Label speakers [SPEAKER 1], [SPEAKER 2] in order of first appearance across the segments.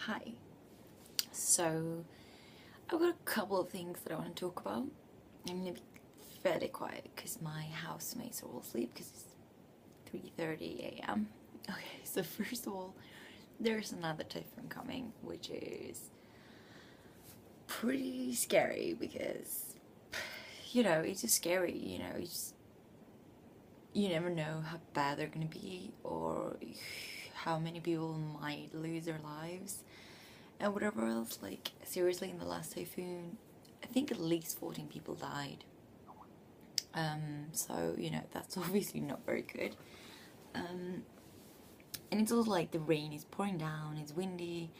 [SPEAKER 1] Hi. So, I've got a couple of things that I want to talk about. I'm gonna be fairly quiet because my housemates are all asleep because it's 3:30 a.m. Okay, so first of all, there's another typhoon coming, which is pretty scary because, it's just scary, you never know how bad they're gonna be or how many people might lose their lives and whatever else. Like, seriously, in the last typhoon, I think at least 14 people died. So, that's obviously not very good. And it's also like the rain is pouring down, it's windy.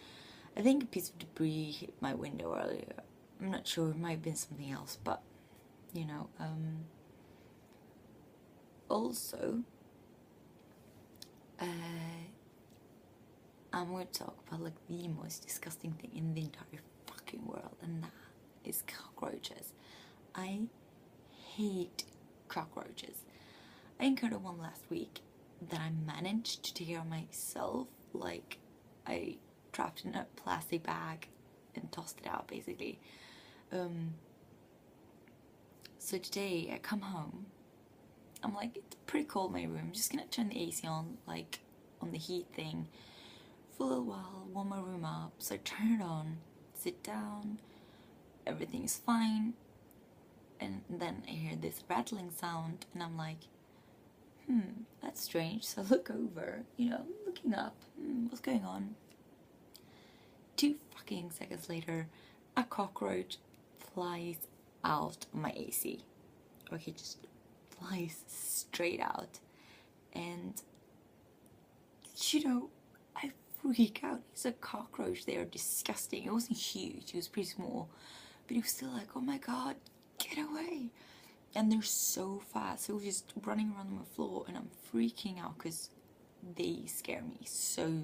[SPEAKER 1] I think a piece of debris hit my window earlier. I'm not sure, it might have been something else, but, you know, also, uh, I'm going to talk about like the most disgusting thing in the entire fucking world, and that is cockroaches. I hate cockroaches. I encountered one last week that I managed to take care of myself. Like, I trapped in a plastic bag and tossed it out, basically. So today I come home. I'm like, it's pretty cold in my room. I'm just gonna turn the AC on, like, on the heat thing for a little while, warm my room up. So I turn it on, sit down, everything is fine. And then I hear this rattling sound, and I'm like, that's strange. So I look over, looking up, what's going on? 2 fucking seconds later, a cockroach flies out of my AC. Okay, just flies straight out. And, I freak out. It's a cockroach. They are disgusting. It wasn't huge, it was pretty small. But it was still like, oh my god, get away. And they're so fast. So we're just running around on the floor, and I'm freaking out because they scare me so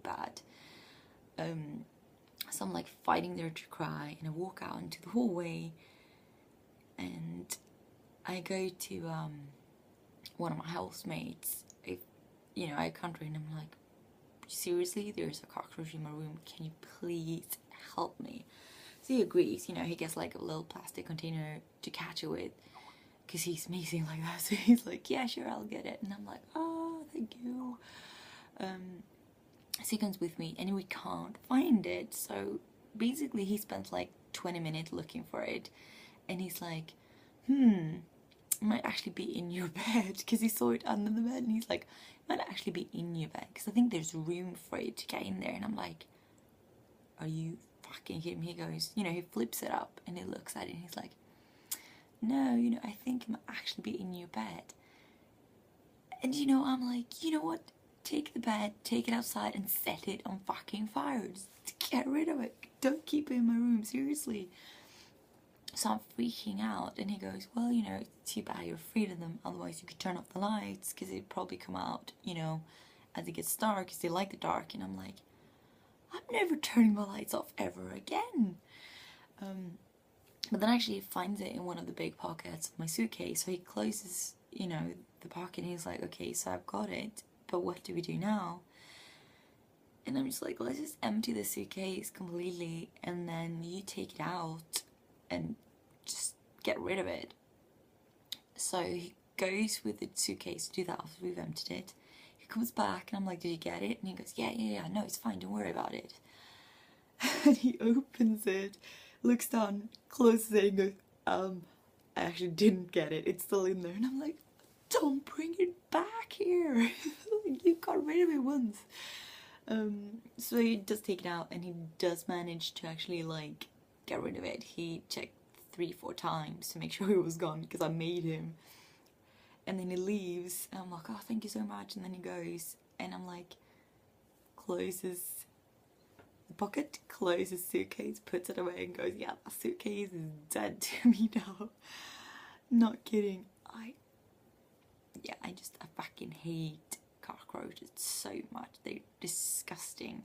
[SPEAKER 1] bad. So I'm like fighting there to cry, and I walk out into the hallway, and I go to one of my housemates. I can't read, and I'm like, seriously, there's a cockroach in my room. Can you please help me? So he agrees. He gets like a little plastic container to catch it with, because he's amazing like that. So he's like, yeah, sure, I'll get it. And I'm like, oh, thank you. So he comes with me, and we can't find it. So basically he spent like 20 minutes looking for it, and he's like, it might actually be in your bed, because he saw it under the bed, and he's like, it might actually be in your bed, because I think there's room for it to get in there. And I'm like, are you fucking kidding me? He goes, he flips it up, and he looks at it, and he's like, no, I think it might actually be in your bed. And I'm like, you know what? Take the bed, take it outside, and set it on fucking fire. Just get rid of it. Don't keep it in my room, seriously. So I'm freaking out, and he goes, well, it's too bad you're afraid of them. Otherwise, you could turn off the lights, because they'd probably come out, as it gets dark, because they like the dark. And I'm like, I'm never turning my lights off ever again. But then actually he finds it in one of the big pockets of my suitcase. So he closes, the pocket, and he's like, okay, so I've got it, but what do we do now? And I'm just like, let's just empty the suitcase completely, and then you take it out and just get rid of it. So he goes with the suitcase to do that after we've emptied it. He comes back, and I'm like, did you get it? And he goes, yeah, no, it's fine, don't worry about it. And he opens it, looks down, closes it, and goes, I actually didn't get it, it's still in there. And I'm like, don't bring it back here. You got rid of it once. So he does take it out, and he does manage to actually, like, get rid of it. He checked 3-4 times to make sure it was gone, because I made him. And then he leaves, and I'm like, oh, thank you so much. And then he goes, and I'm like, closes the pocket, closes suitcase, puts it away, and goes, yeah, that suitcase is dead to me now. Not kidding. I fucking hate cockroaches so much. They're disgusting.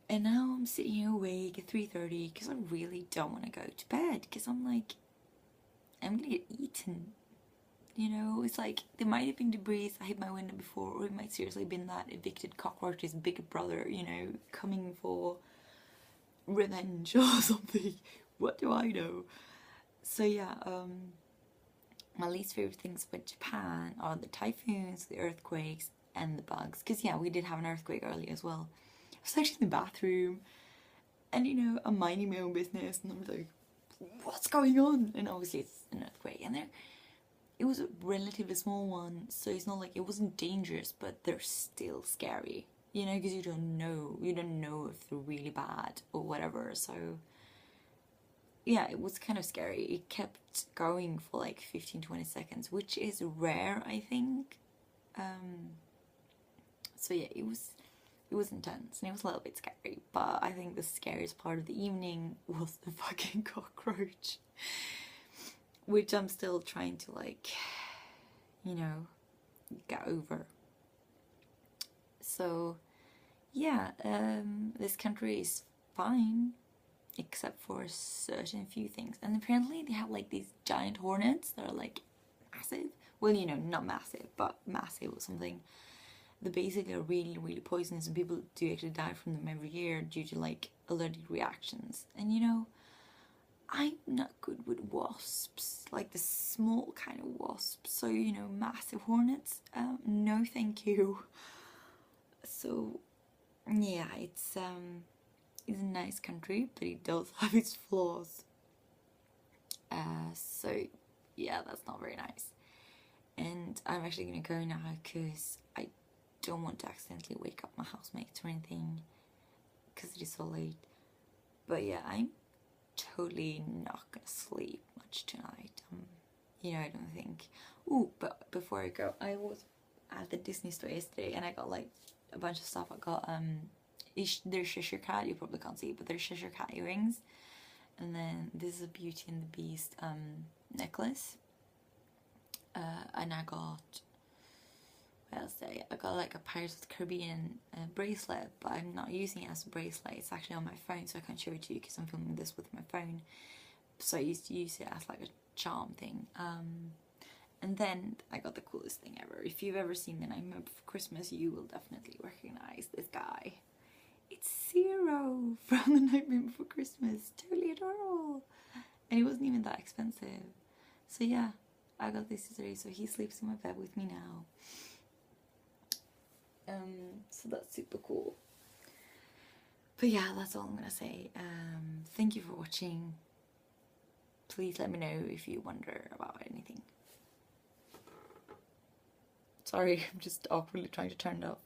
[SPEAKER 1] And now I'm sitting here awake at 3:30 because I really don't want to go to bed, because I'm like, I'm gonna get eaten. you know? It's like, there might have been debris, I hit my window before, or it might seriously been that evicted cockroach's big brother, you know, coming for revenge or something. What do I know? So yeah, my least favorite things about Japan are the typhoons, the earthquakes, and the bugs. Because yeah, we did have an earthquake earlier as well. I was actually in the bathroom, and you know, I'm minding my own business, and I'm like, what's going on? And obviously it's an earthquake, and it was a relatively small one, so it's not like it wasn't dangerous, but they're still scary, you know, because you don't know if they're really bad or whatever. So yeah, it was kind of scary. It kept going for like 15-20 seconds, which is rare, I think. So yeah, it was intense, and it was a little bit scary, but I think the scariest part of the evening was the fucking cockroach, which I'm still trying to, like, you know, get over. So yeah, this country is fine except for certain few things, and apparently they have like these giant hornets that are like massive, well, you know, not massive but massive or something. They basically are really, really poisonous, and people do actually die from them every year due to like allergic reactions. And you know, I'm not good with wasps, like the small kind of wasps. So, you know, massive hornets, no thank you. So yeah, it's a nice country, but it does have its flaws. So yeah, that's not very nice. And I'm actually gonna go now because I don't want to accidentally wake up my housemates or anything, because it is so late. But yeah, I'm totally not gonna sleep much tonight. You know, I don't think. Ooh, but before I go, I was at the Disney store yesterday, and I got like a bunch of stuff. I got there's Cheshire Cat. You probably can't see, but there's Cheshire Cat earrings, and then this is a Beauty and the Beast necklace. And I got, what else did I get? I got like a Pirates of the Caribbean bracelet, but I'm not using it as a bracelet. It's actually on my phone, so I can't show it to you because I'm filming this with my phone. So I used to use it as like a charm thing. And then I got the coolest thing ever. If you've ever seen The Nightmare Before Christmas, you will definitely recognize this guy. It's Zero from The Nightmare Before Christmas. Totally adorable. And it wasn't even that expensive. So yeah, I got this today, so he sleeps in my bed with me now. So that's super cool. But yeah, that's all I'm gonna say. Thank you for watching. Please let me know if you wonder about anything. Sorry, I'm just awkwardly trying to turn it off.